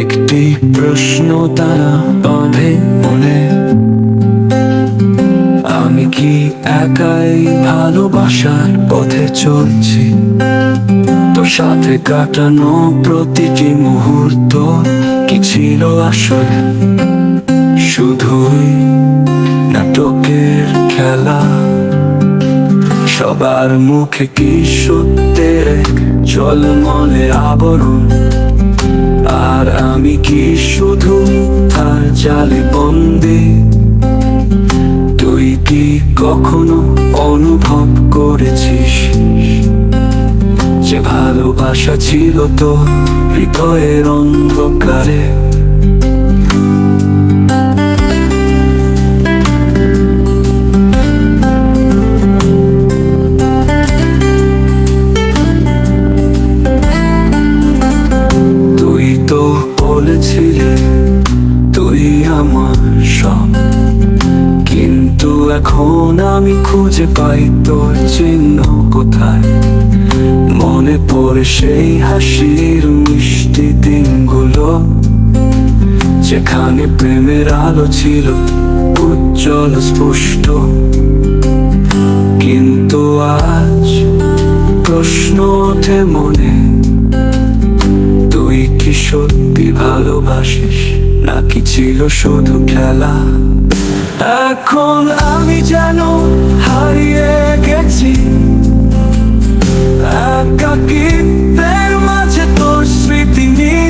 একটি প্রশ্ন তারা বাঁধে মনে, আমি কি একাই ভালোবাসার পথে চলছি? তোর সাথে কাটানো প্রতিটি মুহূর্ত কি ছিল আসলে শুধুই নাটকের খেলা? সবার মুখে কি সত্যের এক ঝলমলে আবরণ, আর আমি কি শুধু তার জালে বন্দী? তুই কি কখনো অনুভব করেছিস যে ভালোবাসা ছিল তো হৃদয়ের অন্ধকারে? তুই তো বলেছিলি তুই আমার সব, কিন্তু এখন আমি খুঁজে পাই তোর চিহ্ন কোথায়? মনে পড়ে সেই হাসির মিষ্টি দিনগুলো, যেখানে প্রেমের আলো ছিল উজ্জ্বল স্পষ্ট। কিন্তু আজ প্রশ্ন ওঠে মনে, তুই কি সত্যি ভালোবাসিস নাকি ছিল শুধু খেলা? এখন আমি যেন হারিয়ে গেছি একাকিত্বের মাঝে তোর স্মৃতি নিয়ে।